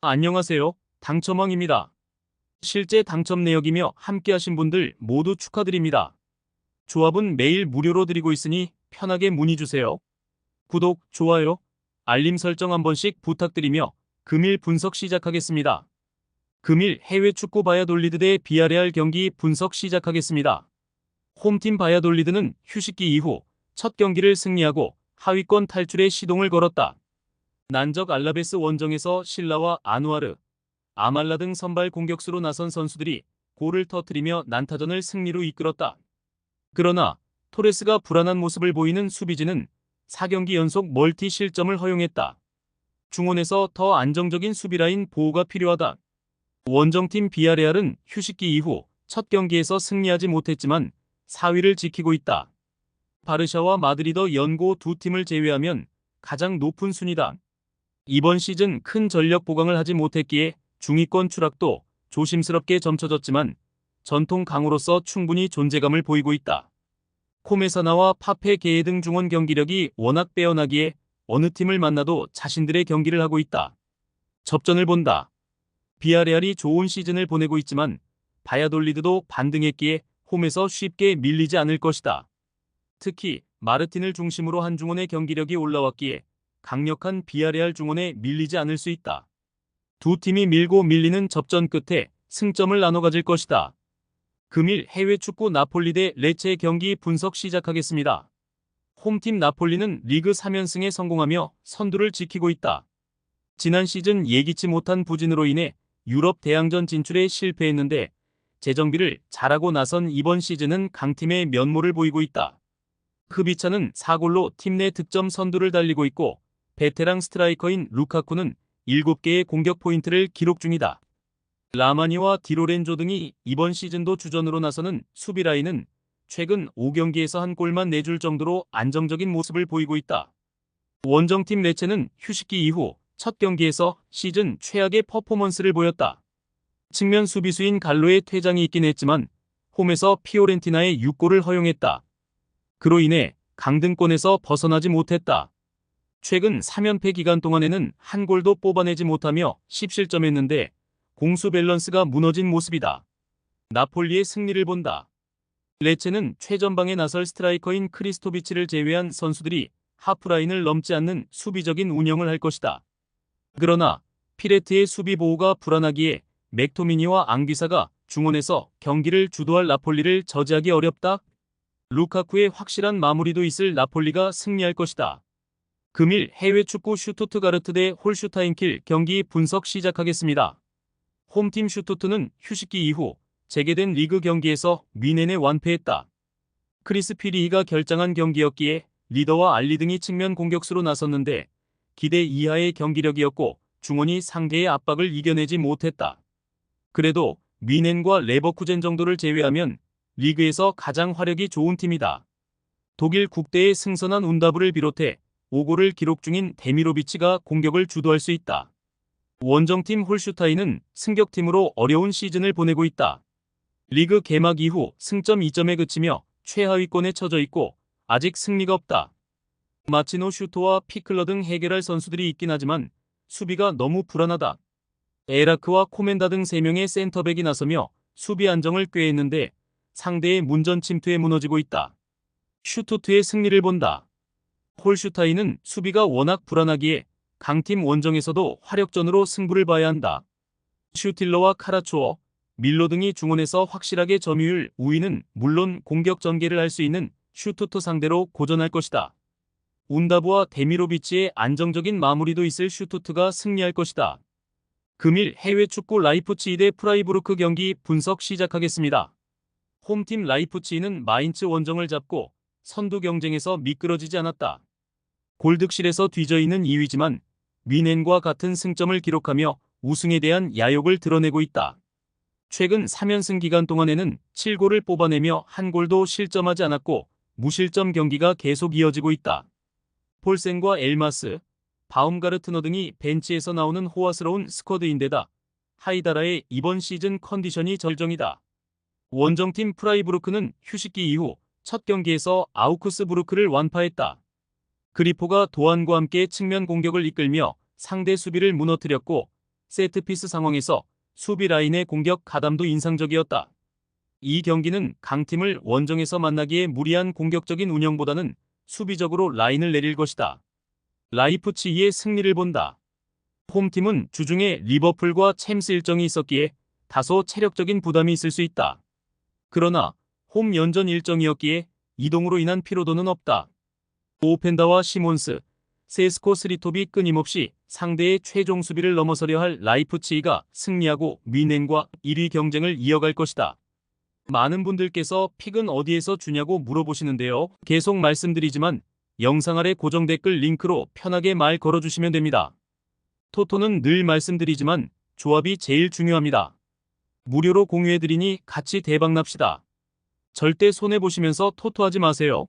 안녕하세요. 당첨왕입니다. 실제 당첨 내역이며 함께하신 분들 모두 축하드립니다. 조합은 매일 무료로 드리고 있으니 편하게 문의주세요. 구독, 좋아요, 알림 설정 한 번씩 부탁드리며 금일 분석 시작하겠습니다. 금일 해외 축구 바야돌리드 대 비아레알 경기 분석 시작하겠습니다. 홈팀 바야돌리드는 휴식기 이후 첫 경기를 승리하고 하위권 탈출에 시동을 걸었다. 난적 알라베스 원정에서 실라와 아누아르, 아말라 등 선발 공격수로 나선 선수들이 골을 터뜨리며 난타전을 승리로 이끌었다. 그러나 토레스가 불안한 모습을 보이는 수비진은 4경기 연속 멀티 실점을 허용했다. 중원에서 더 안정적인 수비라인 보호가 필요하다. 원정팀 비아레알은 휴식기 이후 첫 경기에서 승리하지 못했지만 4위를 지키고 있다. 바르샤와 마드리드 연고 두 팀을 제외하면 가장 높은 순위다. 이번 시즌 큰 전력 보강을 하지 못했기에 중위권 추락도 조심스럽게 점쳐졌지만 전통 강호로서 충분히 존재감을 보이고 있다. 코메사나와 파페 게에 등 중원 경기력이 워낙 빼어나기에 어느 팀을 만나도 자신들의 경기를 하고 있다. 접전을 본다. 비아레알이 좋은 시즌을 보내고 있지만 바야돌리드도 반등했기에 홈에서 쉽게 밀리지 않을 것이다. 특히 마르틴을 중심으로 한 중원의 경기력이 올라왔기에 강력한 비아레알 중원에 밀리지 않을 수 있다. 두 팀이 밀고 밀리는 접전 끝에 승점을 나눠 가질 것이다. 금일 해외 축구 나폴리 대 레체 경기 분석 시작하겠습니다. 홈팀 나폴리는 리그 3연승에 성공하며 선두를 지키고 있다. 지난 시즌 예기치 못한 부진으로 인해 유럽 대항전 진출에 실패했는데 재정비를 잘하고 나선 이번 시즌은 강팀의 면모를 보이고 있다. 크비차는 4골로 팀 내 득점 선두를 달리고 있고 베테랑 스트라이커인 루카쿠는 7개의 공격 포인트를 기록 중이다. 라마니와 디로렌조 등이 이번 시즌도 주전으로 나서는 수비 라인은 최근 5경기에서 한 골만 내줄 정도로 안정적인 모습을 보이고 있다. 원정팀 레체는 휴식기 이후 첫 경기에서 시즌 최악의 퍼포먼스를 보였다. 측면 수비수인 갈로의 퇴장이 있긴 했지만 홈에서 피오렌티나의 6골을 허용했다. 그로 인해 강등권에서 벗어나지 못했다. 최근 3연패 기간 동안에는 한 골도 뽑아내지 못하며 10실점했는데 공수 밸런스가 무너진 모습이다. 나폴리의 승리를 본다. 레체는 최전방에 나설 스트라이커인 크리스토비치를 제외한 선수들이 하프라인을 넘지 않는 수비적인 운영을 할 것이다. 그러나 피레트의 수비 보호가 불안하기에 맥토미니와 앙귀사가 중원에서 경기를 주도할 나폴리를 저지하기 어렵다. 루카쿠의 확실한 마무리도 있을 나폴리가 승리할 것이다. 금일 해외 축구 슈투트가르트 대 홀슈타인킬 경기 분석 시작하겠습니다. 홈팀 슈투트는 휴식기 이후 재개된 리그 경기에서 뮌헨에 완패했다. 크리스 피리히가 결장한 경기였기에 리더와 알리 등이 측면 공격수로 나섰는데 기대 이하의 경기력이었고 중원이 상대의 압박을 이겨내지 못했다. 그래도 뮌헨과 레버쿠젠 정도를 제외하면 리그에서 가장 화력이 좋은 팀이다. 독일 국대의 승선한 운다브를 비롯해 5골을 기록 중인 데미로비치가 공격을 주도할 수 있다. 원정팀 홀슈타인은 승격팀으로 어려운 시즌을 보내고 있다. 리그 개막 이후 승점 2점에 그치며 최하위권에 처져 있고 아직 승리가 없다. 마치노 슈토와 피클러 등 해결할 선수들이 있긴 하지만 수비가 너무 불안하다. 에라크와 코멘다 등 3명의 센터백이 나서며 수비 안정을 꾀했는데 상대의 문전 침투에 무너지고 있다. 슈투트의 승리를 본다. 홀슈타인은 수비가 워낙 불안하기에 강팀 원정에서도 화력전으로 승부를 봐야 한다. 슈틸러와 카라초어, 밀로 등이 중원에서 확실하게 점유율 우위는 물론 공격 전개를 할 수 있는 슈투트 상대로 고전할 것이다. 운다브와 데미로비치의 안정적인 마무리도 있을 슈투트가 승리할 것이다. 금일 해외 축구 라이프치히 대 프라이부르크 경기 분석 시작하겠습니다. 홈팀 라이프치히는 마인츠 원정을 잡고 선두 경쟁에서 미끄러지지 않았다. 골득실에서 뒤져있는 2위지만 뮌헨과 같은 승점을 기록하며 우승에 대한 야욕을 드러내고 있다. 최근 3연승 기간 동안에는 7골을 뽑아내며 한 골도 실점하지 않았고 무실점 경기가 계속 이어지고 있다. 폴센과 엘마스, 바움가르트너 등이 벤치에서 나오는 호화스러운 스쿼드인데다 하이다라의 이번 시즌 컨디션이 절정이다. 원정팀 프라이부르크는 휴식기 이후 첫 경기에서 아우크스부르크를 완파했다. 그리포가 도안과 함께 측면 공격을 이끌며 상대 수비를 무너뜨렸고 세트피스 상황에서 수비 라인의 공격 가담도 인상적이었다. 이 경기는 강팀을 원정에서 만나기에 무리한 공격적인 운영보다는 수비적으로 라인을 내릴 것이다. 라이프치히의 승리를 본다. 홈팀은 주중에 리버풀과 챔스 일정이 있었기에 다소 체력적인 부담이 있을 수 있다. 그러나 홈 연전 일정이었기에 이동으로 인한 피로도는 없다. 오펜다와 시몬스, 세스코 스리톱이 끊임없이 상대의 최종 수비를 넘어서려 할 라이프치히가 승리하고 뮌헨과 1위 경쟁을 이어갈 것이다. 많은 분들께서 픽은 어디에서 주냐고 물어보시는데요. 계속 말씀드리지만 영상 아래 고정 댓글 링크로 편하게 말 걸어주시면 됩니다. 토토는 늘 말씀드리지만 조합이 제일 중요합니다. 무료로 공유해드리니 같이 대박납시다. 절대 손해보시면서 토토하지 마세요.